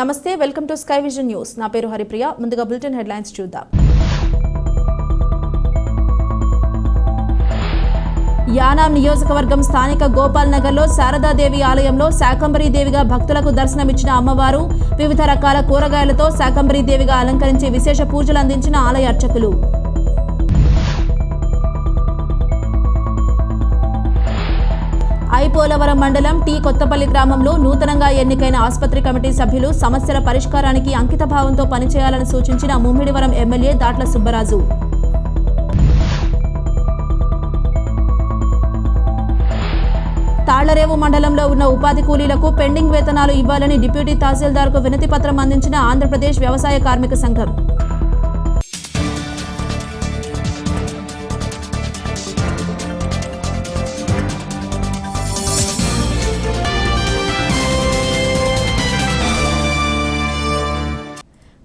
నమస్తే, welcome to sky vision news. నా పేరు హరిప్రియ. ముందుగా బులెటిన్ హెడ్లైన్స్ చూద్దాం. యానాం నియోజకవర్గం స్థానిక గోపాల్ నగర్లో శారదాదేవి ఆలయంలో శాకంబరీదేవిగా భక్తులకు దర్శనమిచ్చిన అమ్మవారు వివిధ రకాల కూరగాయలతో శాకంబరీదేవిగా అలంకరించి విశేష పూజలు అందించిన ఆలయ అర్చకులు. ఐపోలవరం మండలం టీ కొత్తపల్లి గ్రామంలో నూతనంగా ఎన్నికైన ఆసుపత్రి కమిటీ సభ్యులు సమస్యల పరిష్కారానికి అంకితభావంతో పనిచేయాలని సూచించిన ముమ్మిడివరం ఎమ్మెల్యే దాట్ల సుబ్బరాజు. తాళ్లరేవు మండలంలో ఉన్న ఉపాధి కూలీలకు పెండింగ్ వేతనాలు ఇవ్వాలని డిప్యూటీ తహసీల్దార్కు వినతి పత్రం అందించిన ఆంధ్రప్రదేశ్ వ్యవసాయ కార్మిక సంఘం.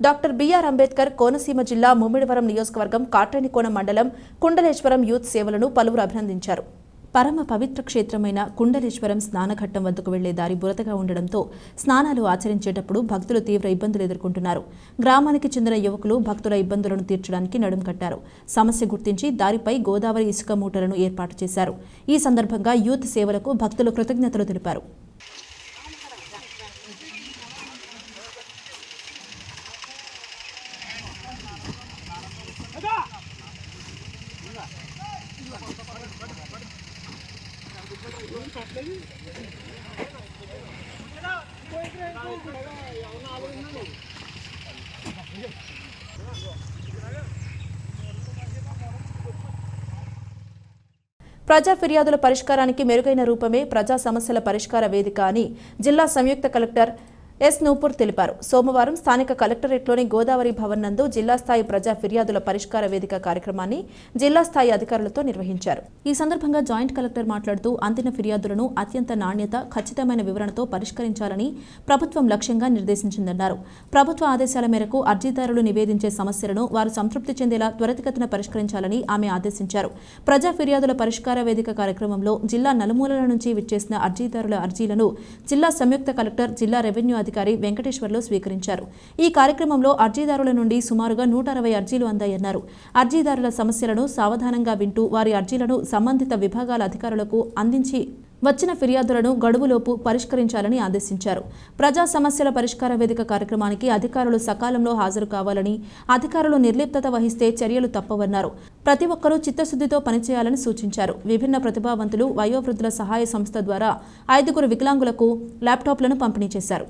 డాక్టర్ బిఆర్ అంబేద్కర్ కోనసీమ జిల్లా ముమ్మిడివరం నియోజకవర్గం కాట్రేనికోన మండలం కుండలేశ్వరం యూత్ సేవలను పలువురు అభినందించారు. పరమ పవిత్ర క్షేత్రమైన కుండలేశ్వరం స్నానఘట్టం వద్దకు వెళ్లే దారి బురదగా ఉండడంతో స్నానాలు ఆచరించేటప్పుడు భక్తులు తీవ్ర ఇబ్బందులు ఎదుర్కొంటున్నారు. గ్రామానికి చెందిన యువకులు భక్తుల ఇబ్బందులను తీర్చడానికి నడుం కట్టారు. సమస్య గుర్తించి దారిపై గోదావరి ఇసుక మూటలను ఏర్పాటు చేశారు. ఈ సందర్భంగా యూత్ సేవలకు భక్తులు కృతజ్ఞతలు తెలిపారు. ప్రజా ఫిర్యాదుల పరిష్కారానికి మెరుగైన రూపమే ప్రజా సమస్యల పరిష్కార వేదిక అని జిల్లా సంయుక్త కలెక్టర్ ఎస్ నూపూర్ తెలిపారు. సోమవారం స్థానిక కలెక్టరేట్లోని గోదావరి భవన్ నందు జిల్లా స్థాయి ప్రజా ఫిర్యాదుల పరిష్కార వేదిక కార్యక్రమాన్ని జిల్లా స్థాయి అధికారులతో నిర్వహించారు. ఈ సందర్భంగా జాయింట్ కలెక్టర్ మాట్లాడుతూ అందిన ఫిర్యాదులను అత్యంత నాణ్యత, ఖచ్చితమైన వివరణతో పరిష్కరించాలని ప్రభుత్వం లక్ష్యంగా నిర్దేశించిందన్నారు. ప్రభుత్వ ఆదేశాల మేరకు అర్జీదారులు నివేదించే సమస్యలను వారు సంతృప్తి చెందేలా త్వరితగతిన పరిష్కరించాలని ఆమె ఆదేశించారు. ప్రజా ఫిర్యాదుల పరిష్కార వేదిక కార్యక్రమంలో జిల్లా నలుమూలల నుంచి విచ్చేసిన అర్జీదారుల అర్జీలను జిల్లా సంయుక్త కలెక్టర్, జిల్లా రెవెన్యూ అధికారి వెంకటేశ్వర్లు స్వీకరించారు. ఈ కార్యక్రమంలో అర్జీదారుల నుండి సుమారుగా 160 అర్జీలు అందాయన్నారు. అర్జీదారుల సమస్యలను సావధానంగా వింటూ వారి అర్జీలను సంబంధిత విభాగాల అధికారులకు అందించి వచ్చిన ఫిర్యాదులను గడువులోపు పరిష్కరించాలని ఆదేశించారు. ప్రజా సమస్యల పరిష్కార వేదిక కార్యక్రమానికి అధికారులు సకాలంలో హాజరు కావాలని, అధికారులు నిర్లిప్తత వహిస్తే చర్యలు తప్పవన్నారు. ప్రతి ఒక్కరూ చిత్తశుద్ధితో పనిచేయాలని సూచించారు. విభిన్న ప్రతిభావంతులు వయోవృద్ధుల సహాయ సంస్థ ద్వారా 5 వికలాంగులకు ల్యాప్టాప్లను పంపిణీ చేశారు.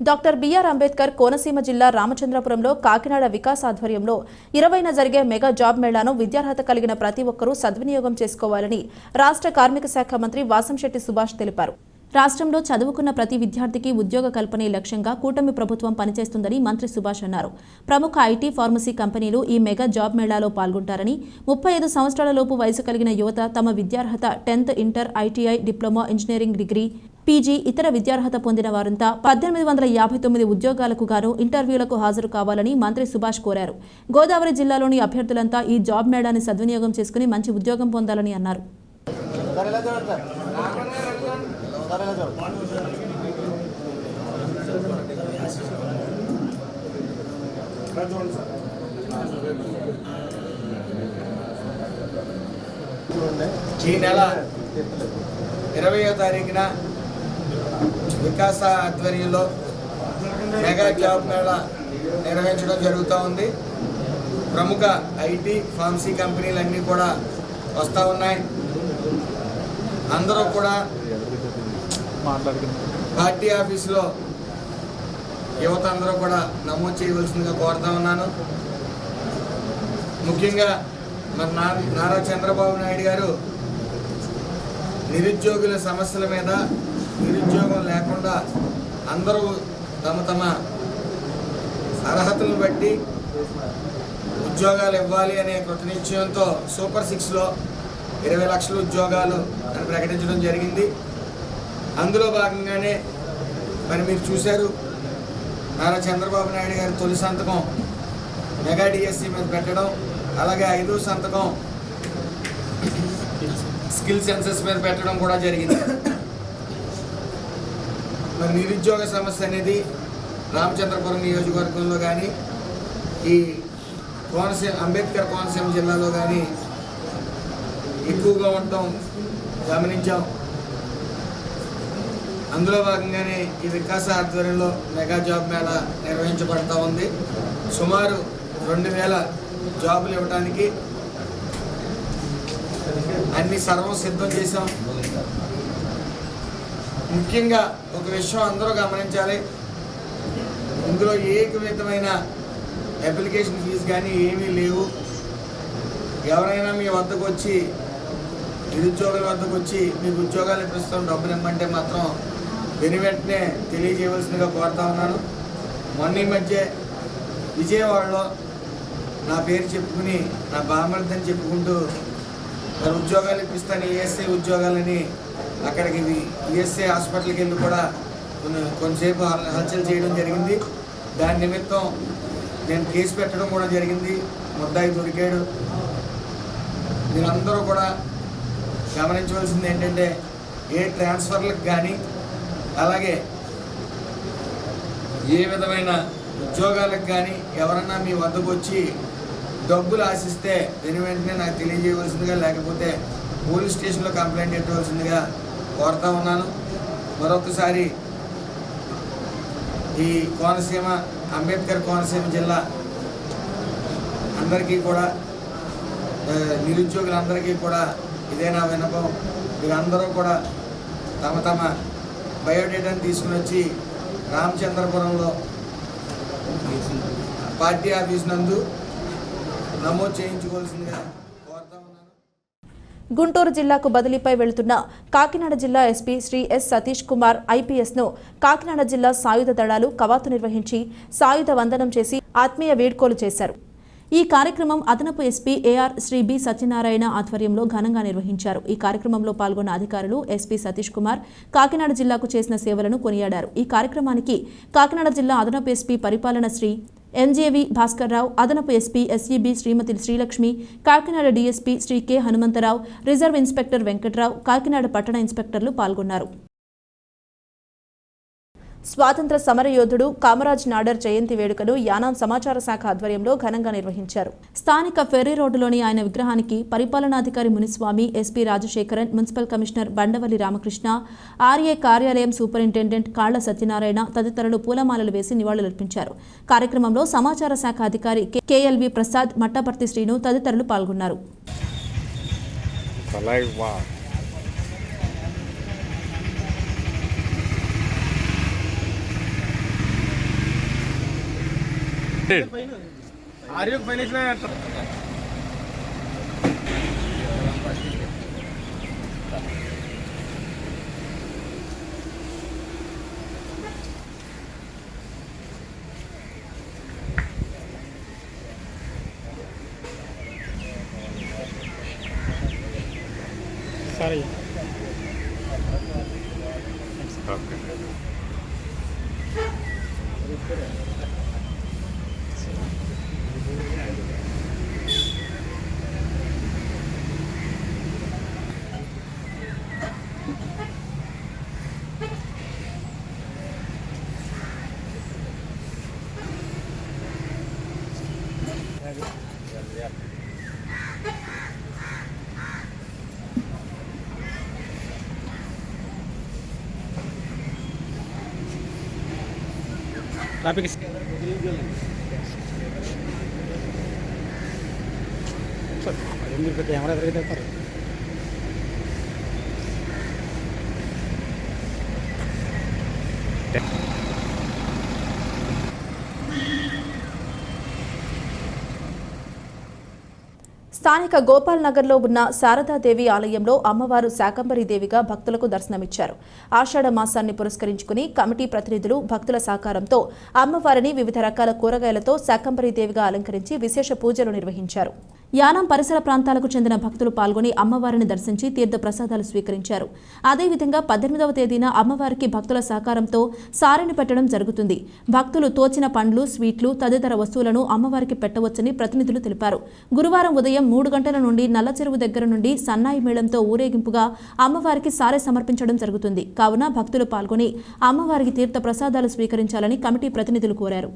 డాక్టర్ బిఆర్ అంబేద్కర్ కోనసీమ జిల్లా రామచంద్రపురంలో కాకినాడ వికాస్ ఆధ్వర్యంలో 20న జరిగే మెగా జాబ్ మేళాను విద్యార్హత కలిగిన ప్రతి ఒక్కరూ సద్వినియోగం చేసుకోవాలని రాష్ట్ర కార్మిక శాఖ మంత్రి వాసంశెట్టి సుభాష్ తెలిపారు. రాష్ట్రంలో చదువుకున్న ప్రతి విద్యార్థికి ఉద్యోగ కల్పనే లక్ష్యంగా కూటమి ప్రభుత్వం పనిచేస్తుందని మంత్రి సుభాష్ అన్నారు. ప్రముఖ ఐటీ, ఫార్మసీ కంపెనీలు ఈ మెగా జాబ్ మేళాలో పాల్గొంటారని, 35 సంవత్సరాలలోపు వయసు కలిగిన యువత తమ విద్యార్హత 10th, inter, ITI, diploma, engineering degree, PG, ఇతర విద్యార్హత పొందిన వారంతా 1859 ఉద్యోగాలకు గాను ఇంటర్వ్యూలకు హాజరు కావాలని మంత్రి సుభాష్ కోరారు. గోదావరి జిల్లాలోని అభ్యర్థులంతా ఈ జాబ్ మేళాని సద్వినియోగం చేసుకుని మంచి ఉద్యోగం పొందాలని అన్నారు. ఈ నెల 20వ తారీఖున వికాస ఆధ్వర్యంలో మెగా జాబ్ మేళా నిర్వహించడం జరుగుతూ ఉంది. ప్రముఖ ఐటీ, ఫార్మసీ కంపెనీలన్నీ కూడా వస్తూ ఉన్నాయి. అందరూ కూడా పార్టీ ఆఫీసులో యువత అందరూ కూడా నమోదు చేయవలసిందిగా కోరుతా ఉన్నాను. ముఖ్యంగా మరి నారా చంద్రబాబు నాయుడు గారు నిరుద్యోగుల సమస్యల మీద, నిరుద్యోగం లేకుండా అందరూ తమ అర్హతలను బట్టి ఉద్యోగాలు ఇవ్వాలి అనే కృతనిశ్చయంతో సూపర్ 6లో 20 లక్షల ఉద్యోగాలు అని ప్రకటించడం జరిగింది. అందులో భాగంగానే మరి మీరు చూశారు, నారా చంద్రబాబు నాయుడు గారి తొలి సంతకం మెగా డిఎస్సి మీద పెట్టడం, అలాగే 5వ సంతకం స్కిల్ సెన్సెస్ మీద పెట్టడం కూడా జరిగింది. మరి నిరుద్యోగ సమస్య అనేది రామచంద్రపురం నియోజకవర్గంలో కానీ, ఈ అంబేద్కర్ కోనసీమ జిల్లాలో కానీ ఎక్కువగా ఉండటం గమనించాం. అందులో భాగంగానే ఈ వికాస ఆధ్వర్యంలో మెగా జాబ్ మేళా నిర్వహించబడతా ఉంది. సుమారు 2000 జాబులు ఇవ్వడానికి అన్ని సర్వం సిద్ధం చేశాం. ముఖ్యంగా ఒక విషయం అందరూ గమనించాలి, ఇందులో ఏ విధమైన అప్లికేషన్ ఫీజు కానీ ఏమీ లేవు. ఎవరైనా మీ వద్దకు వచ్చి, నిరుద్యోగుల వద్దకు వచ్చి మీకు ఉద్యోగాలు ఇప్పిస్తాం, డబ్బులు ఇమ్మంటే మాత్రం వెంటనే తెలియజేయవలసిందిగా కోరుతా ఉన్నాను. మొన్న ఈ మధ్య విజయవాడలో నా పేరు చెప్పుకుని, నా బామర్దని చెప్పుకుంటూ మరి ఉద్యోగాలు ఇప్పిస్తాను, ఈఎస్ఐ ఉద్యోగాలని అక్కడికి ఈఎస్ఐ హాస్పిటల్కి వెళ్ళి కూడా కొంతసేపు హల్చల్ చేయడం జరిగింది. దాని నిమిత్తం నేను కేసు పెట్టడం కూడా జరిగింది. ముద్దాయి దొరికాడు. మీరందరూ కూడా గమనించవలసింది ఏంటంటే, ఏ ట్రాన్స్ఫర్లకు కానీ, అలాగే ఏ విధమైన ఉద్యోగాలకు కానీ ఎవరన్నా మీ వద్దకు వచ్చి డబ్బులు ఆశిస్తే వెంటనే నాకు తెలియజేయవలసిందిగా, లేకపోతే పోలీస్ స్టేషన్లో కంప్లైంట్ పెట్టవలసిందిగా కోరుతా ఉన్నాను. మరొకసారి ఈ కోనసీమ, అంబేద్కర్ కోనసీమ జిల్లా అందరికీ కూడా, నిరుద్యోగులందరికీ కూడా ఇదే నా విన్నపం. మీరందరూ కూడా తమ బయోడేటాను తీసుకుని వచ్చి రామచంద్రపురంలో పార్టీ ఆఫీస్ నందు నమోదు చేయించుకోవాల్సిందిగా కోరుతా ఉన్నాను. గుంటూరు జిల్లాకు బదిలీపై వెళుతున్న కాకినాడ జిల్లా ఎస్పీ శ్రీ ఎస్ సతీష్ కుమార్ ఐపీఎస్ను కాకినాడ జిల్లా సాయుధ దళాలు కవాతు నిర్వహించి సాయుధ వందనం చేసి ఆత్మీయ వీడ్కోలు చేశారు. ఈ కార్యక్రమం అదనపు SP AR Shri B Satyanarayana ఆధ్వర్యంలో ఘనంగా నిర్వహించారు. ఈ కార్యక్రమంలో పాల్గొన్న అధికారులు ఎస్పీ సతీష్ కుమార్ కాకినాడ జిల్లాకు చేసిన సేవలను కొనియాడారు. ఈ కార్యక్రమానికి కాకినాడ జిల్లా అదనపు ఎస్పీ పరిపాలన శ్రీ ఎన్జేవి భాస్కర్రావు, అదనపు SP SEB Shrimati Srilakshmi, Kakinada DSP Shri K Hanumantharao, reserve inspector Venkatrao, Kakinada పట్టణ ఇన్స్పెక్టర్లు పాల్గొన్నారు. స్వాతంత్ర సమరయోధుడు కామరాజ్ నాడర్ జయంతి వేడుకలు యానాం సమాచార శాఖ ఆధ్వర్యంలో ఘనంగా నిర్వహించారు. స్థానిక ఫెర్రీ రోడ్డులోని ఆయన విగ్రహానికి పరిపాలనాధికారి Muniswamy, SP Rajasekharan, municipal commissioner Bandavalli Ramakrishna, RA కార్యాలయం సూపరింటెండెంట్ కాళ్ల సత్యనారాయణ తదితరులు పూలమాలలు వేసి నివాళులర్పించారు. కార్యక్రమంలో సమాచార శాఖ అధికారి కేఎల్వి ప్రసాద్, మట్టపర్తి శ్రీను తదితరులు పాల్గొన్నారు. సరే ట్రాఫిక్ కెమెరా ఎదురైతే స్థానిక గోపాల్ నగర్లో ఉన్న శారదాదేవి ఆలయంలో అమ్మవారు శాకంబరీదేవిగా భక్తులకు దర్శనమిచ్చారు. ఆషాఢ మాసాన్ని పురస్కరించుకుని కమిటీ ప్రతినిధులు భక్తుల సహకారంతో అమ్మవారిని వివిధ రకాల కూరగాయలతో శాకంబరీదేవిగా అలంకరించి విశేష పూజలు నిర్వహించారు. యానాం పరిసర ప్రాంతాలకు చెందిన భక్తులు పాల్గొని అమ్మవారిని దర్శించి తీర్థ ప్రసాదాలు స్వీకరించారు. అదేవిధంగా 18వ తేదీన అమ్మవారికి భక్తుల సహకారంతో సారెని పెట్టడం జరుగుతుంది. భక్తులు తోచిన పండ్లు, స్వీట్లు తదితర వస్తువులను అమ్మవారికి పెట్టవచ్చని ప్రతినిధులు తెలిపారు. గురువారం ఉదయం 3 గంటల నుండి నల్లచెరువు దగ్గర నుండి సన్నాయి మేళంతో ఊరేగింపుగా అమ్మవారికి సారె సమర్పించడం జరుగుతుంది. కావున భక్తులు పాల్గొని అమ్మవారికి తీర్థ ప్రసాదాలు స్వీకరించాలని కమిటీ ప్రతినిధులు కోరారు.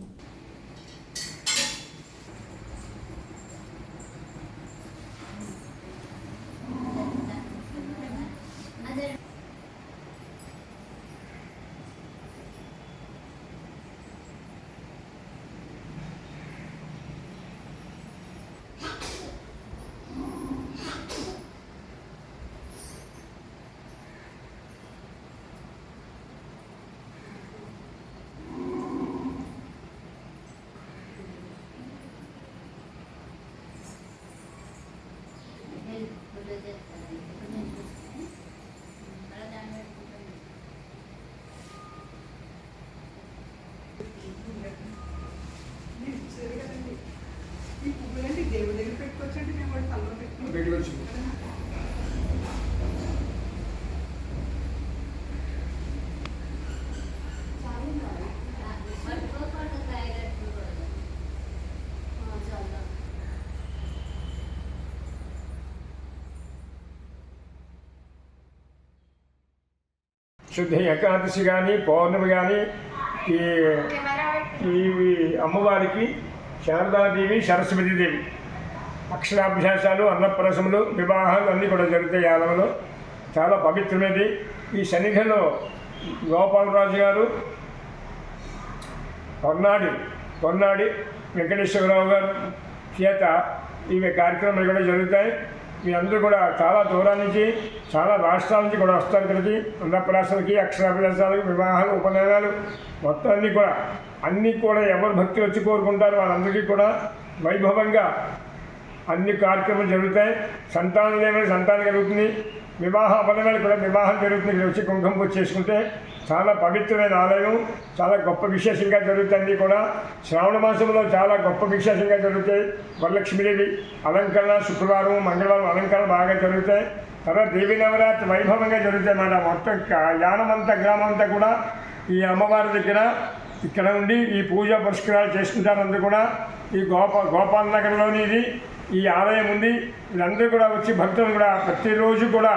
శుద్ధ ఏకాదశి కానీ పౌర్ణమి కానీ ఈ అమ్మవారికి శారదాదేవి, సరస్వతీదేవి అక్షరాభ్యాసాలు, అన్నప్రసములు, వివాహాలు అన్నీ కూడా జరుగుతాయి. ఆలయంలో చాలా పవిత్రమైనది. ఈ సన్నిధిలో గోపాలరాజు గారు, కొన్నాడి వెంకటేశ్వరరావు గారు చేత ఇవి కార్యక్రమాలు కూడా జరుగుతాయి. మీ అందరూ కూడా చాలా దూరం నుంచి, చాలా రాష్ట్రాల నుంచి కూడా వస్తారు. ఇక్కడికి అన్నప్రాసనకి, అక్షరాభ్యాసాలకు, వివాహాలు, ఉపనయనాలు మొత్తం అన్నీ కూడా ఎవరు భక్తులు వచ్చి కోరుకుంటారు వాళ్ళందరికీ కూడా వైభవంగా అన్ని కార్యక్రమాలు జరుగుతాయి. సంతానం లేని సంతానం కలుగుతుంది. వివాహ ఉపనయనాలు కూడా వివాహం జరుగుతుంది. ఇక్కడ వచ్చి కుంకుమ పూజ చేసుకుంటే చాలా పవిత్రమైన ఆలయం, చాలా గొప్ప విశేషంగా జరుగుతుంది. కూడా శ్రావణ మాసంలో చాలా గొప్ప విశేషంగా జరుగుతాయి. వరలక్ష్మీదేవి అలంకరణ శుక్రవారం, మంగళవారం అలంకరణ బాగా జరుగుతాయి. తర్వాత దేవీ నవరాత్రి వైభవంగా జరుగుతాయి అన్నమాట. మొత్తం యానమంతా గ్రామం అంతా కూడా ఈ అమ్మవారి దగ్గర ఇక్కడ ఉండి ఈ పూజా పురస్కారాలు చేసుకుంటారు. అందరూ కూడా ఈ గోపాల్ నగర్లోని ఈ ఆలయం ఉంది. వీళ్ళందరూ కూడా వచ్చి భక్తులు కూడా ప్రతిరోజు కూడా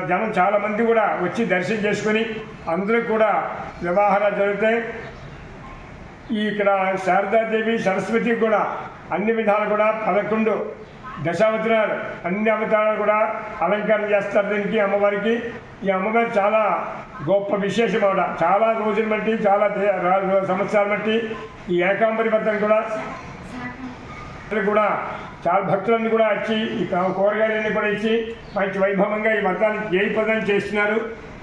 జనం చాలామంది కూడా వచ్చి దర్శనం చేసుకొని అందరూ కూడా వ్యవహారాలు జరుగుతాయి. ఇక్కడ శారదాదేవి, సరస్వతి కూడా అన్ని విధాలు కూడా 11 దశావతారాలు, అన్ని అవతారాలు కూడా అలంకరణ చేస్తారు దీనికి అమ్మవారికి. ఈ అమ్మవారి చాలా గొప్ప విశేషం అవడ. చాలా రోజులు బట్టి, చాలా సంవత్సరాలు బట్టి ఈ ఏకాంబరి వ్రతం కూడా చాలా భక్తులన్నీ కూడా వచ్చి ఈ కూరగాయలన్నీ కూడా ఇచ్చి మంచి వైభవంగా ఈ వ్రతాన్ని జయప్రదం చేస్తున్నారు.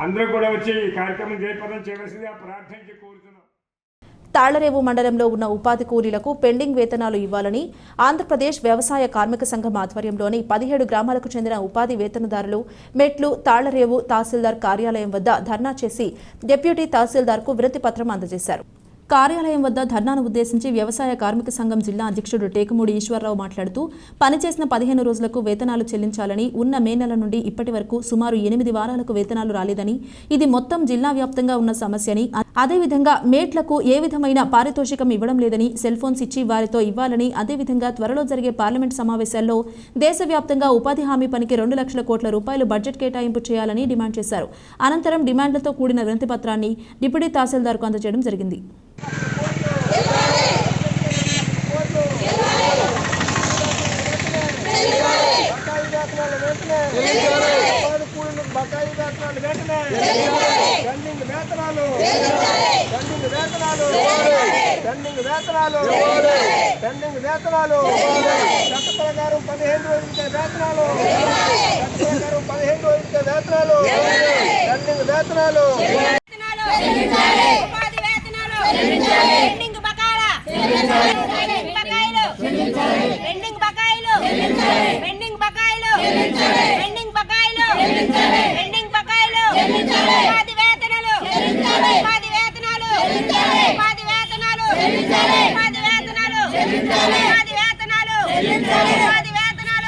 అందరూ కూడా వచ్చి ఈ కార్యక్రమం జయప్రదం చేయవలసిందిగా ప్రార్థించి కోరుతున్నాం. తాళ్లరేవు మండలంలో ఉన్న ఉపాధి కూలీలకు పెండింగ్ వేతనాలు ఇవ్వాలని ఆంధ్రప్రదేశ్ వ్యవసాయ కార్మిక సంఘం ఆధ్వర్యంలోని 17 గ్రామాలకు చెందిన ఉపాధి వేతనదారులు మెట్లు తాళ్లరేవు తహసీల్దార్ కార్యాలయం వద్ద ధర్నా చేసి డిప్యూటీ తహసీల్దార్కు వినతి పత్రం అందజేశారు. కార్యాలయం వద్ద ధర్నాను ఉద్దేశించి వ్యవసాయ కార్మిక సంఘం జిల్లా అధ్యక్షుడు టేకుమూడి ఈశ్వరరావు మాట్లాడుతూ పనిచేసిన 15 రోజులకు వేతనాలు చెల్లించాలని ఉన్న మే నెల నుండి ఇప్పటి వరకు సుమారు 8 వారాలకు వేతనాలు రాలేదని ఇది మొత్తం జిల్లా వ్యాప్తంగా ఉన్న సమస్యని అదేవిధంగా మేట్లకు ఏ విధమైన పారితోషికం ఇవ్వడం లేదని సెల్ ఫోన్స్ ఇచ్చి వారితో ఇవ్వాలని అదేవిధంగా త్వరలో జరిగే పార్లమెంట్ సమావేశాల్లో దేశవ్యాప్తంగా ఉపాధి హామీ పనికి 2 లక్షల కోట్ల రూపాయలు బడ్జెట్ కేటాయింపు చేయాలని డిమాండ్ చేశారు. అనంతరం డిమాండ్లతో కూడిన వినతి పత్రాన్ని డిప్యూటీ తహసీల్దార్కు అందజేయడం జరిగింది. పెండింగ్ బకాయిలు పెండింగ్ బకాయిలు పెండింగ్ బకాయిలు పెండింగ్ బకాయిలు పెండింగ్ బకాయిలు ఉపాధి వేతనాలు ఉపాధి వేతనాలు ఉపాధి వేతనాలు ఉపాధి వేతనాలు ఉపాధి వేతనాలు ఉపాధి వేతనాలు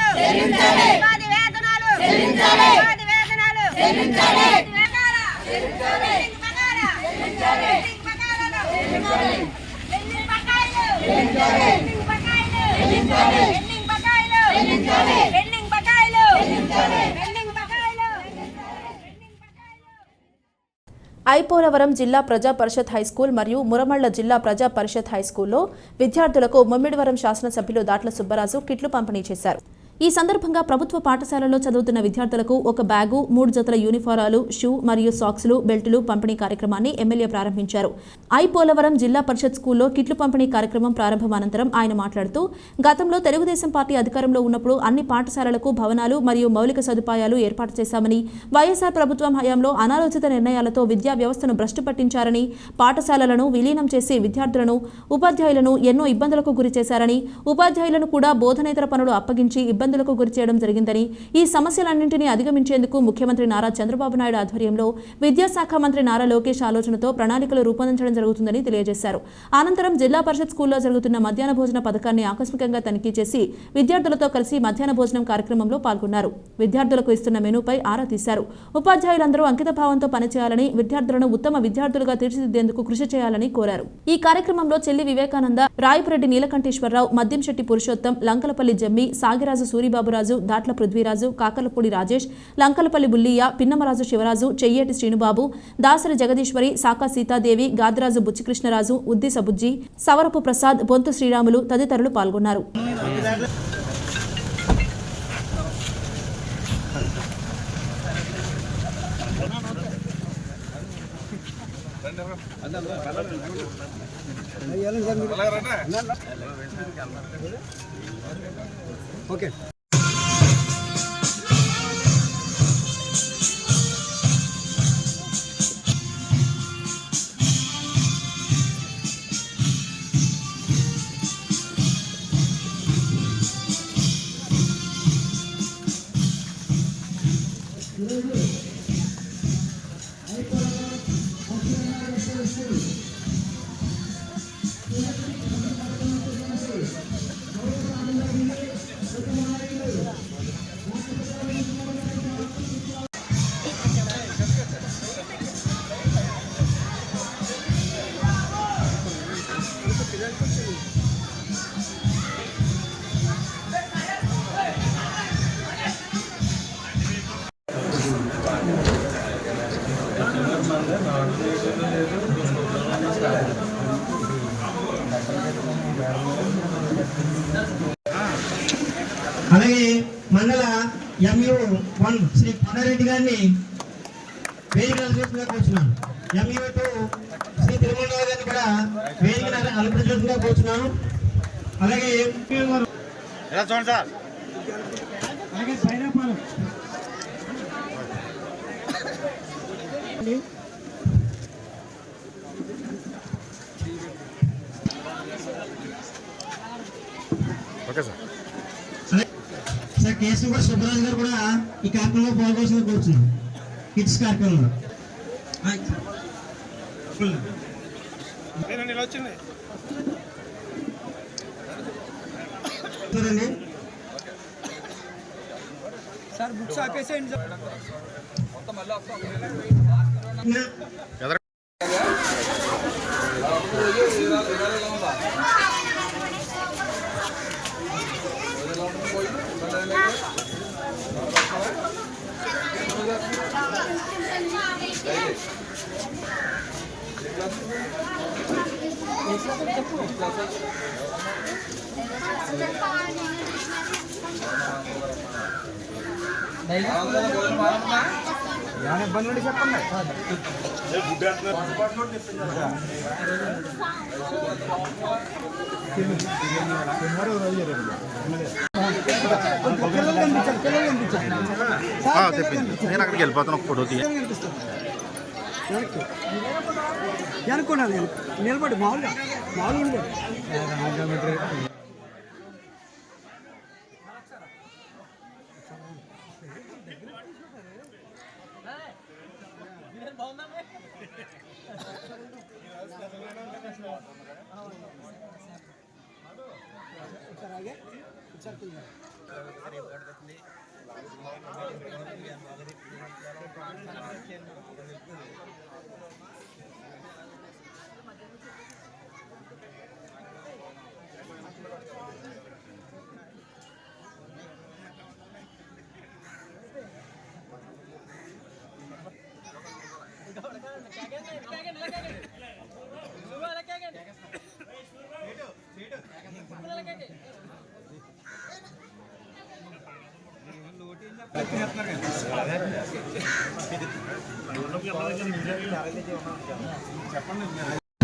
ఉపాధి వేతనాలు ఉపాధి వేతనాలు ఐపోలవరం జిల్లా ప్రజా పరిషత్ హైస్కూల్ మరియు మురమళ్ల జిల్లా ప్రజా పరిషత్ హైస్కూల్లో విద్యార్థులకు ముమ్మిడివరం శాసనసభ్యులు దాట్ల సుబ్బరాజు కిట్లు పంపిణీ చేశారు. ఈ సందర్భంగా ప్రభుత్వ పాఠశాలలో చదువుతున్న విద్యార్థులకు ఒక బ్యాగు 3 జతల యూనిఫారాలు షూ మరియు సాక్స్లు బెల్టులు పంపిణీ కార్యక్రమాన్ని ఎమ్మెల్యే ప్రారంభించారు. ఐపోలవరం జిల్లా పరిషత్ స్కూల్లో కిట్లు పంపిణీ కార్యక్రమం ప్రారంభం అనంతరం ఆయన మాట్లాడుతూ గతంలో తెలుగుదేశం పార్టీ అధికారంలో ఉన్నప్పుడు అన్ని పాఠశాలలకు భవనాలు మరియు మౌలిక సదుపాయాలు ఏర్పాటు చేశామని వైఎస్ఆర్ ప్రభుత్వం హయాంలో అనాలోచిత నిర్ణయాలతో విద్యా వ్యవస్థను భ్రష్టు పట్టించారని పాఠశాలలను విలీనం చేసి విద్యార్థులను ఉపాధ్యాయులను ఎన్నో ఇబ్బందులకు గురి చేశారని ఉపాధ్యాయులను కూడా బోధనేతర పనులు అప్పగించి ఇబ్బందులకు గురి చేయడం జరిగిందని ఈ సమస్యలన్నింటినీ అధిగమించేందుకు ముఖ్యమంత్రి నారా చంద్రబాబు నాయుడు ఆధ్వర్యంలో విద్యాశాఖ మంత్రి నారా లోకేష్ ఆలోచనతో ప్రణాళికలు రూపొందించడం జరుగుతుందని తెలియజేశారు. అనంతరం జిల్లా పరిషత్ స్కూల్లో జరుగుతున్న మధ్యాహ్న భోజన పథకాన్ని ఆకస్మికంగా తనిఖీ చేసి విద్యార్థులతో కలిసి మధ్యాహ్న భోజనం కార్యక్రమంలో పాల్గొన్నారు. విద్యార్థులకు ఇస్తున్న మెనూపై ఆరా తీశారు. ఉపాధ్యాయులందరూ అంకిత భావంతో పనిచేయాలని విద్యార్థులను ఉత్తమ విద్యార్థులుగా తీర్చిదిద్దేందుకు కృషి చేయాలని కోరారు. ఈ కార్యక్రమంలో చెల్లి వివేకానంద, రాయపురెడ్డి నీలకంఠేశ్వరరావు, మద్యంశెట్టి పురుషోత్తం, లంకలపల్లి జమ్మి, సాగిరాజు సూరిబాబురాజు, దాట్ల పృథ్వీరాజు, కాకలపూడి రాజేష్, లంకలపల్లి బుల్లియ్య, పిన్నమరాజు శివరాజు, చెయ్యేటి శ్రీనుబాబు, దాసరి జగదీశ్వరి, సాకా సీతాదేవి, గాదిరాజు బుచ్చికృష్ణరాజు, ఉద్ది సబుజ్జి, సవరపు ప్రసాద్, బొంతు శ్రీరాములు తదితరులు పాల్గొన్నారు. ఓకే అలాగే మండల MU1 శ్రీ కొండారెడ్డి గారిని వేదిక అలంకరించగా కూర్చున్నాను. MU2 శ్రీ తిరుమలరావు గారిని కూడా వేదిక అలంకరించగా కూర్చున్నాను. అలాగే చూడండి సార్, అలాగే సైరాపాలెం ఓకే సార్. సార్ కేసు కూడా సుబ్బరాజు గారు కూడా ఈ కార్యక్రమంలో పాల్గొల్సిన కూర్చున్నాం కిడ్స్ కార్యక్రమంలో. చూడండి సార్ బుక్స్ ఆపేసేయండి సార్. ఏమైనా ఇబ్బంది ఉంటే చెప్పండి. నేను అక్కడికి వెళ్ళిపోతాను. ఫోటో అనుకున్నాను నిలబడి మామూలుగా ఉండే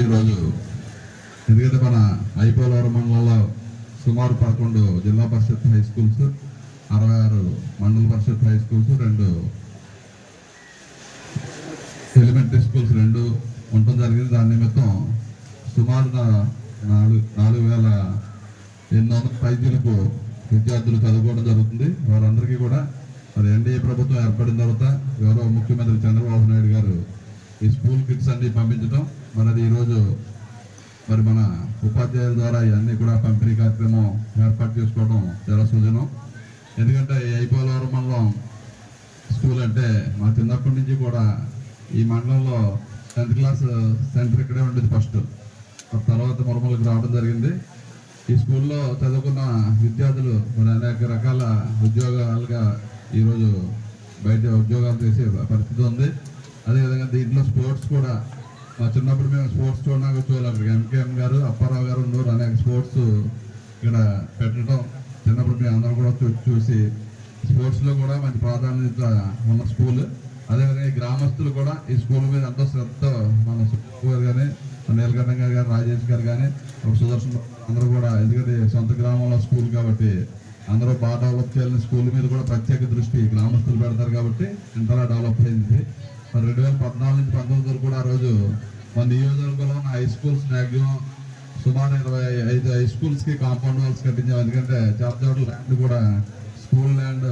ఈరోజు ఎందుకంటే మన ఐపోలవరం మండలంలో సుమారు 11 జిల్లా పరిషత్ హై స్కూల్స్, 66 మండల పరిషత్ హై స్కూల్స్, 2 ఎలిమెంటరీ స్కూల్స్ 2 ఉండటం జరిగింది. దాని నిమిత్తం సుమారు 4,800 పైచీలకు విద్యార్థులు చదువుకోవడం జరుగుతుంది. వారందరికీ కూడా మరి ఎన్డీఏ ప్రభుత్వం ఏర్పడిన తర్వాత గౌరవ ముఖ్యమంత్రి చంద్రబాబు నాయుడు గారు ఈ స్కూల్ కిట్స్ అన్ని పంపించడం, మరి అది ఈరోజు మరి మన ఉపాధ్యాయుల ద్వారా ఇవన్నీ కూడా పంపిణీ కార్యక్రమం ఏర్పాటు చేసుకోవడం చాలా సుజనం. ఎందుకంటే ఈ ఐపోలవరం మండలం స్కూల్ అంటే మా చిన్నప్పటి నుంచి కూడా ఈ మండలంలో 10th క్లాస్ సెంటర్ ఇక్కడే ఉండేది ఫస్ట్. తర్వాత మురమలకు రావడం జరిగింది. ఈ స్కూల్లో చదువుకున్న విద్యార్థులు మరి అనేక రకాల ఉద్యోగాలుగా ఈరోజు బయట ఉద్యోగాలు చేసే పరిస్థితి ఉంది. అదేవిధంగా దీంట్లో స్పోర్ట్స్ కూడా మా చిన్నప్పుడు మేము స్పోర్ట్స్ చూడడానికి వచ్చేవాళ్ళం. ఎంకేఎం గారు, అప్పారావు గారు ఉన్నారు. అనేక స్పోర్ట్స్ ఇక్కడ పెట్టడం చిన్నప్పుడు మేము అందరం కూడా చూసి స్పోర్ట్స్లో కూడా మంచి ప్రాధాన్యత ఉన్న స్కూల్. అదేవిధంగా ఈ గ్రామస్తులు కూడా ఈ స్కూల్ మీద ఎంతో శ్రద్ధతో మన సుబ్బు గారు కానీ, నీలకంఠ గారు కానీ, రాజేష్ గారు కానీ, సుదర్శన్ అందరూ కూడా, ఎందుకంటే సొంత గ్రామంలో స్కూల్ కాబట్టి అందరూ బాగా డెవలప్ చేయాలని స్కూల్ మీద కూడా ప్రత్యేక దృష్టి గ్రామస్తులు పెడతారు కాబట్టి ఇంతలా డెవలప్ అయింది. మరి 2014 నుంచి 19 వరకు కూడా ఆ రోజు మన నియోజకవర్గంలో ఉన్న హై స్కూల్స్ మ్యాక్సిమం సుమారు 25 హై స్కూల్స్కి కాంపౌండ్ వాల్స్ కట్టించాం. ఎందుకంటే చాలా చోట్ల ల్యాండ్ కూడా స్కూల్ ల్యాండ్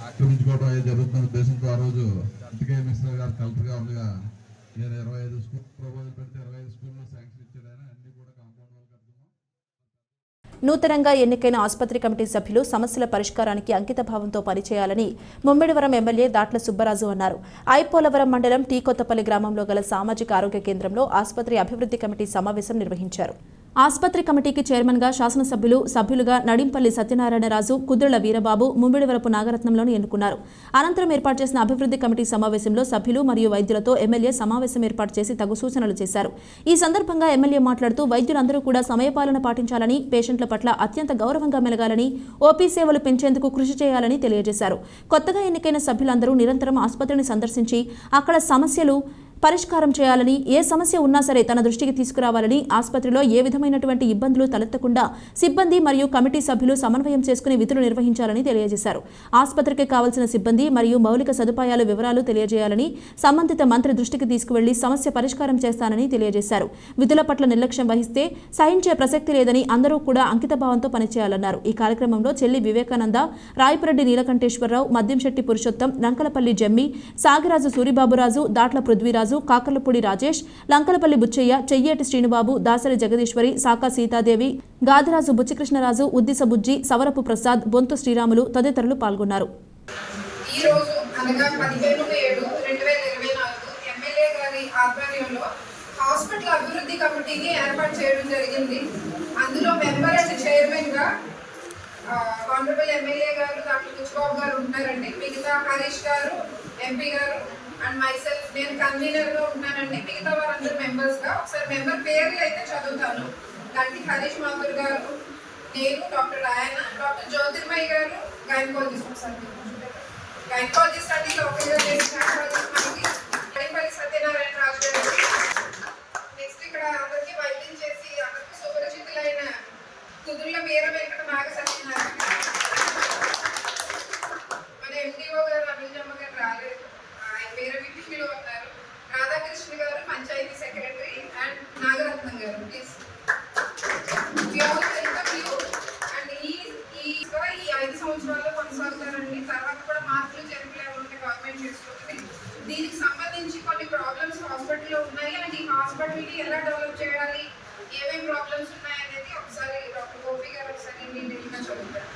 ఆక్రమించుకోవడం అనేది జరుగుతున్న ఉద్దేశంతో ఆ రోజు అందుకే మిశ్రా గారు కలెక్టర్ గారుగా నేను 25 స్కూల్ ప్రపోజల్ పెడితే 25 స్కూల్లో శాంక్షన్ ఇచ్చాడని అన్ని కూడా కాంపౌండ్ వాల్ కడుతున్నాం. నూతనంగా ఎన్నికైన ఆసుపత్రి కమిటీ సభ్యులు సమస్యల పరిష్కారానికి అంకితభావంతో పనిచేయాలని ముమ్మిడివరం ఎమ్మెల్యే దాట్ల సుబ్బరాజు అన్నారు. ఐపోలవరం మండలం టీ కొత్తపల్లి గ్రామంలో గల సామాజిక ఆరోగ్య కేంద్రంలో ఆసుపత్రి అభివృద్ధి కమిటీ సమావేశం నిర్వహించారు. ఆసుపత్రి కమిటీకి చైర్మన్గా శాసనసభ్యులు, సభ్యులుగా నడింపల్లి సత్యనారాయణరాజు, కుద్రళ్ల వీరబాబు, ముమ్మిడివరపు నాగరత్నంలను ఎన్నుకున్నారు. అనంతరం ఏర్పాటు చేసిన అభివృద్ధి కమిటీ సమావేశంలో సభ్యులు మరియు వైద్యులతో ఎమ్మెల్యే సమావేశం ఏర్పాటు చేసి తగు సూచనలు చేశారు. ఈ సందర్భంగా ఎమ్మెల్యే మాట్లాడుతూ వైద్యులందరూ కూడా సమయపాలన పాటించాలని, పేషెంట్ల పట్ల అత్యంత గౌరవంగా మెలగాలని, ఓపీ సేవలు పెంచేందుకు కృషి చేయాలని తెలియజేశారు. కొత్తగా ఎన్నికైన సభ్యులందరూ నిరంతరం ఆసుపత్రిని సందర్శించి అక్కడ సమస్యలు పరిష్కారం చేయాలని, ఏ సమస్య ఉన్నా సరే తన దృష్టికి తీసుకురావాలని, ఆసుపత్రిలో ఏ విధమైనటువంటి ఇబ్బందులు తలెత్తకుండా సిబ్బంది మరియు కమిటీ సభ్యులు సమన్వయం చేసుకుని విధులు నిర్వహించాలని తెలియజేశారు. ఆసుపత్రికి కావాల్సిన సిబ్బంది మరియు మౌలిక సదుపాయాల వివరాలు తెలియజేయాలని, సంబంధిత మంత్రి దృష్టికి తీసుకువెళ్లి సమస్య పరిష్కారం చేస్తానని తెలియజేశారు. విధుల పట్ల నిర్లక్ష్యం వహిస్తే సహించే ప్రసక్తి లేదని, అందరూ కూడా అంకితభావంతో పనిచేయాలన్నారు. ఈ కార్యక్రమంలో చెల్లి వివేకానంద, రాయపురెడ్డి నీలకంఠేశ్వరరావు, మద్యంశెట్టి పురుషోత్తం, లంకలపల్లి జమ్మి, సాగిరాజు సూరిబాబురాజు, దాట్ల పృథ్వీరాజు, కాకర్లపూడి రాజేష్, లంకలపల్లి బుచ్చయ్య, చెయ్యేటి శ్రీనుబాబు, దాసరి జగదీశ్వరి, సాకా సీతాదేవి, గాదిరాజు బుచ్చికృష్ణరాజు, ఉద్దిస బుజ్జి, సవరపు ప్రసాద్, బొంతు శ్రీరాములు తదితరులు పాల్గొన్నారు. ఈ రోజు అనగా 15/7/2024 ఎమ్మెల్యే గారి ఆధ్వర్యంలో హాస్పిటల్ అభివృద్ధి కమిటీని ఏర్పాటు చేయడం జరిగింది. అందులో మెంబర్ అండ్ చైర్మన్ గా ఆనరబుల్ ఎమ్మెల్యే గారు డాక్టర్ బుచ్చిబాబు గారు ఉంటారండి. మిగతా హరీష్ గారు, ఎంపీ గారు అండ్ మైసెల్ఫ్, నేను కన్వీనర్ గా ఉన్నానండి. మిగతా వారందరూ మెంబర్స్ గా. ఒకసారి మెంబర్ పేర్లు అయితే చదువుతాను. గంటి హరీష్ మాథూర్ గారు, నేను, డాక్టర్ రాయన, డాక్టర్ జ్యోతిర్మయ్య గారు, గైనకాలజిస్ట్. ఒకసారి గైనకాలజిస్ట్ అంటే లోకల్గా మనకి కడిపల్లి సత్యనారాయణ రాజు గారు. నెక్స్ట్ ఇక్కడ అందరికీ వైద్యం చేసి అందరికీ సుపరిచితులైన కుదుర్ల వీర వెంకట నాగ సత్యనారాయణ. మన ఎండిఓ గారు అభిజమ్మ గారు రాలేదు, ఆయన వేరే విధిలో ఉన్నారు. రాధాకృష్ణ గారు పంచాయతీ సెక్రటరీ అండ్ నాగరత్నం గారు. ప్లీజ్ అండ్ ఈ 5 సంవత్సరాల్లో కొనసాగుతారండి. తర్వాత కూడా మార్పులు చేర్పులు ఏమంటే గవర్నమెంట్ చేసుకుంటుంది. దీనికి సంబంధించి కొన్ని ప్రాబ్లమ్స్ హాస్పిటల్లో ఉన్నాయి అండ్ ఈ హాస్పిటల్ని ఎలా డెవలప్ చేయాలి, ఏమేమి ప్రాబ్లమ్స్ ఉన్నాయనేది ఒకసారి డాక్టర్ గోపి గారు ఒకసారి డీటెయిల్గా చదువుతారు.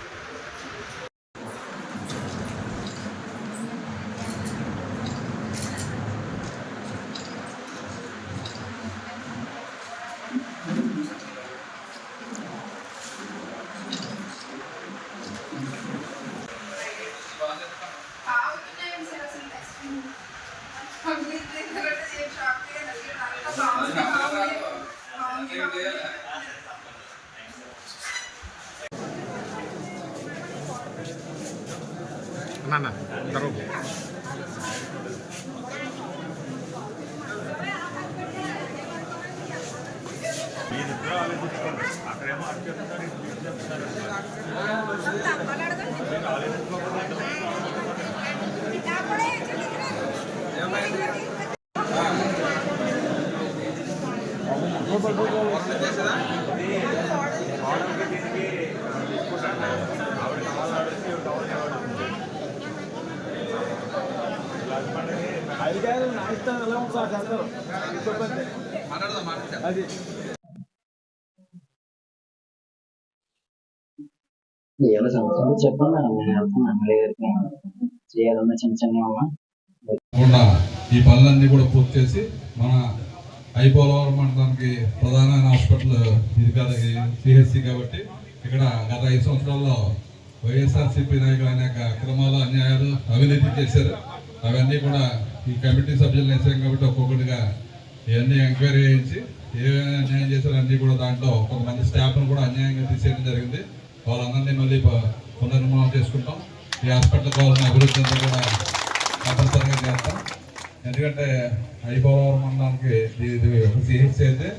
ఏదో సంవత్సరాలు చెప్పండి మేడం, నేను వెళ్తాను ఎమ్మెల్యే గారికి. చేయాలన్నా చిన్న చిన్న ఈ పనులన్నీ కూడా పూర్తి చేసి మన ఐపోలవరం మండలానికి ప్రధానమైన హాస్పిటల్ ఇది కదా సిహెచ్సి. కాబట్టి ఇక్కడ గత 5 సంవత్సరాల్లో వైఎస్ఆర్సీపీ నాయకులు అనేక అక్రమాలు, అన్యాయాలు, అవినీతి చేశారు. అవన్నీ కూడా ఈ కమిటీ సభ్యులు వేసాం కాబట్టి ఒక్కొక్కటిగా ఇవన్నీ ఎంక్వైరీ చేయించి ఏమైనా అన్యాయం చేశారో అన్నీ కూడా దాంట్లో కొంతమంది స్టాఫ్ను కూడా అన్యాయంగా తీసేయడం జరిగింది. వాళ్ళందరినీ మళ్ళీ పునర్నిర్మాణం చేసుకుంటాం. ఈ హాస్పిటల్ కావాల్సిన అభివృద్ధి అంతా కూడా తప్పనిసరిగా చేస్తాం. ఎందుకంటే ఐపోలవరం మండలానికి ఇది ఒక సిహెచ్సి అయితే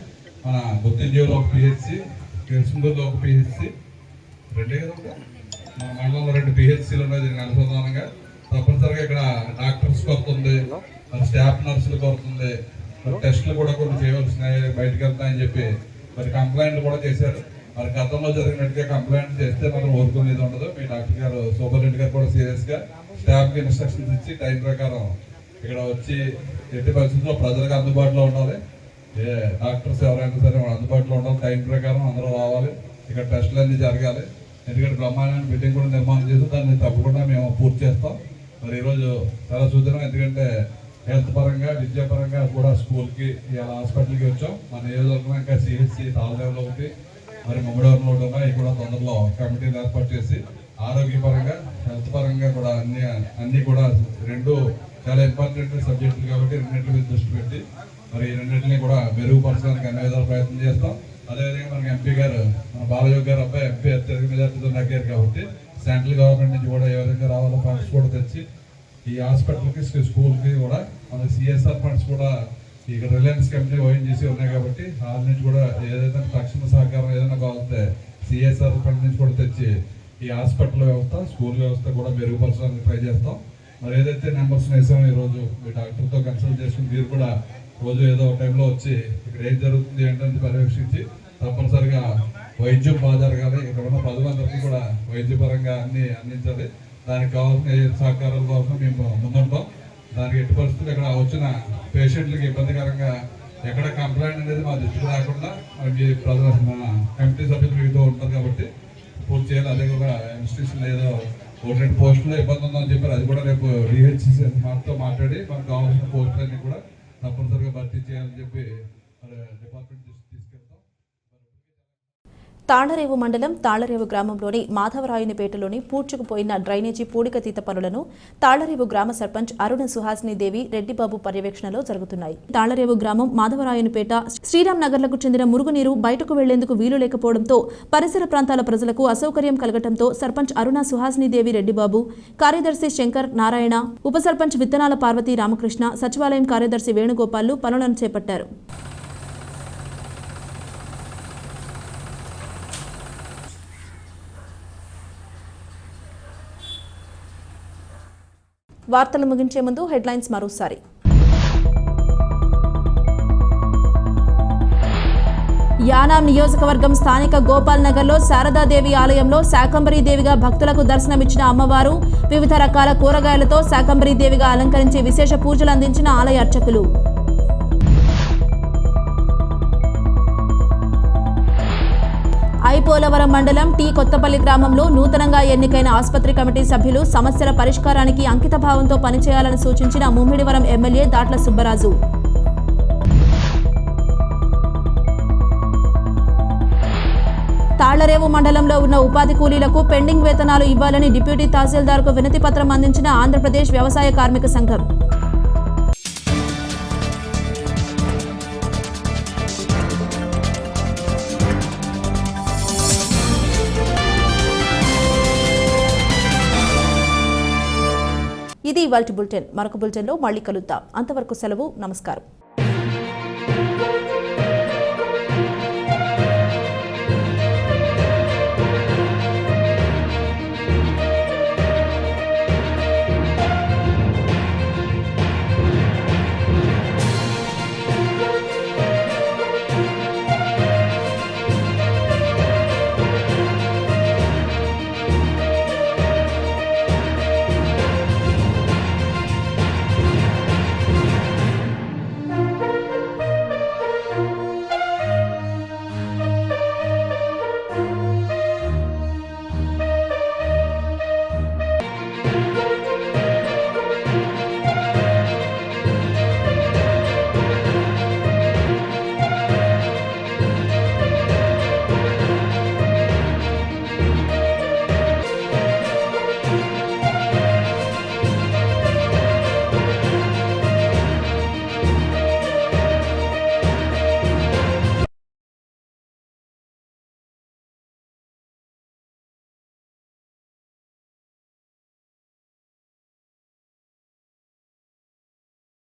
మన గుత్తింజీలో ఒక పిహెచ్సి, కృష్ణూరులో ఒక పిహెచ్సి, రెండే కదా మన మండలంలో 2 పిహెచ్సీలు ఉన్నాయి. దీనికి అనుసంధానంగా తప్పనిసరిగా ఇక్కడ డాక్టర్స్ కొరత ఉంది, మరి స్టాఫ్ నర్సులు కొరత ఉంది, మరి టెస్టులు కూడా కొన్ని చేయవలసినాయి, బయటకు వెళ్తాయని చెప్పి మరి కంప్లైంట్లు కూడా చేశారు. మరి గతంలో జరిగినట్టుగా కంప్లైంట్ చేస్తే మాత్రం ఊరుకునేది ఉండదు. మీ డాక్టర్ గారు సూపరింటెండెంట్ గారు కూడా సీరియస్గా స్టాఫ్కి ఇన్స్ట్రక్షన్స్ ఇచ్చి టైం ప్రకారం ఇక్కడ వచ్చి ఎట్టి పరిస్థితుల్లో ప్రజలకు అందుబాటులో ఉండాలి. డాక్టర్స్ ఎవరైనా సరే అందుబాటులో ఉండాలి. టైం ప్రకారం అందరూ రావాలి. ఇక్కడ టెస్టులు అన్నీ జరగాలి. ఎందుకంటే బ్రహ్మాండమైన బిల్డింగ్ కూడా నిర్మాణం చేసి దాన్ని తప్పకుండా మేము పూర్తి చేస్తాం. మరి ఈరోజు చాలా సూచన, ఎందుకంటే హెల్త్ పరంగా, విద్యాపరంగా కూడా స్కూల్కి ఇలా హాస్పిటల్కి వచ్చాం. మన నియోజకవర్గం ఇంకా సిహెచ్సి తాళదేవులో ఒకటి, మరి ముమ్మడివరంలో ఒకటి ఉన్నాయి. కూడా తొందరలో కమిటీని ఏర్పాటు చేసి ఆరోగ్యపరంగా, హెల్త్ పరంగా కూడా అన్ని కూడా 2 చాలా ఇంపార్టెంట్ సబ్జెక్టులు కాబట్టి రెండింటి మీద దృష్టి పెట్టి మరి ఈ రెండింటిని కూడా మెరుగుపరచడానికి అన్ని విధాలు ప్రయత్నం చేస్తాం. అదేవిధంగా మనకి ఎంపీ గారు, మన బాలయోగి గారు అబ్బాయి ఎంపీ అత్యధిక మెజార్టీతో నగ్గారు కాబట్టి సెంట్రల్ గవర్నమెంట్ నుంచి కూడా ఏ విధంగా రావాలో ఫండ్స్ కూడా తెచ్చి ఈ హాస్పిటల్కి, స్కూల్కి కూడా మన సిఎస్ఆర్ ఫండ్స్ కూడా ఇక రిలయన్స్ కంపెనీ ఓఎన్జీసీ ఉన్నాయి కాబట్టి వాళ్ళ నుంచి కూడా ఏదైనా తక్షణ సహకారం ఏదైనా కావాలంటే సిఎస్ఆర్ ఫండ్ నుంచి కూడా తెచ్చి ఈ హాస్పిటల్ వ్యవస్థ, స్కూల్ వ్యవస్థ కూడా మెరుగుపరచడానికి ట్రై చేస్తాం. మరి ఏదైతే నెంబర్స్ వేసామో ఈరోజు మీ డాక్టర్తో కన్సల్ట్ చేసుకుని మీరు కూడా రోజు ఏదో టైంలో వచ్చి ఇక్కడ ఏం జరుగుతుంది ఏంటంటే పర్యవేక్షించి తప్పనిసరిగా వైద్యం బాగా జరగాలి, ఇక్కడ ఉన్న ప్రజలందరికీ కూడా వైద్యపరంగా అన్ని అందించాలి. దానికి కావాల్సిన సహకారాల కోసం మేము ముందుంటాం. దానికి ఎట్టి పరిస్థితులు ఇక్కడ వచ్చిన పేషెంట్లకి ఇబ్బందికరంగా ఎక్కడ కంప్లైంట్ అనేది మా దృష్టికి రాకుండా మీ ప్రజల కమిటీ సభ్యులు మీతో ఉంటుంది కాబట్టి పూర్తి చేయాలి. అదే కూడా ఇన్స్టిట్యూషన్ ఏదో 1-2 పోస్టులో ఇబ్బంది ఉందని చెప్పారు. అది కూడా రేపు డిహెచ్సి మాతో మాట్లాడి మనకు కావాల్సిన పోస్టులన్నీ కూడా తప్పనిసరిగా భర్తీ చేయాలని చెప్పి డిపార్ట్మెంట్ తీసుకెళ్తాం. తాళ్లరేవు మండలం తాళ్లరేవు గ్రామంలోని మాధవరాయునిపేటలోని పూడ్చుకుపోయిన డ్రైనేజీ పూడికతీత పనులను తాళ్లరేవు గ్రామ సర్పంచ్ అరుణ సుహాసిని దేవి రెడ్డిబాబు పర్యవేక్షణలో జరుగుతున్నాయి. తాళ్లరేవు గ్రామం మాధవరాయునిపేట శ్రీరామ్ నగర్లకు చెందిన మురుగునీరు బయటకు వెళ్లేందుకు వీలు లేకపోవడంతో పరిసర ప్రాంతాల ప్రజలకు అసౌకర్యం కలగడంతో సర్పంచ్ అరుణ సుహాసిని దేవి రెడ్డిబాబు, కార్యదర్శి శంకర్ నారాయణ, ఉప సర్పంచ్ విత్తనాల పార్వతి రామకృష్ణ, సచివాలయం కార్యదర్శి వేణుగోపాల్లు పనులను చేపట్టారు. వార్తలు ముగించే ముందు హెడ్లైన్స్ మరోసారి. యానాం నియోజకవర్గం స్థానిక గోపాల్ నగర్లో శారదాదేవి ఆలయంలో శాకంబరీదేవిగా భక్తులకు దర్శనమిచ్చిన అమ్మవారు, వివిధ రకాల కూరగాయలతో శాకంబరీదేవిగా అలంకరించి విశేష పూజలు అందించిన ఆలయ అర్చకులు. ఐపోలవరం మండలం టీ కొత్తపల్లి గ్రామంలో నూతనంగా ఎన్నికైన ఆసుపత్రి కమిటీ సభ్యులు సమస్యల పరిష్కారానికి అంకితభావంతో పనిచేయాలని సూచించిన ముమ్మిడివరం ఎమ్మెల్యే దాట్ల సుబ్బరాజు. తాళ్లరేవు మండలంలో ఉన్న ఉపాధి కూలీలకు పెండింగ్ వేతనాలు ఇవ్వాలని డిప్యూటీ తహసీల్దార్కు వినతి పత్రం అందించిన ఆంధ్రప్రదేశ్ వ్యవసాయ కార్మిక సంఘం. ఇది ఇవాల్టి బులెటిన్. మరొక బులెటిన్లో మళ్ళీ కలుద్దాం. అంతవరకు సెలవు. నమస్కారం.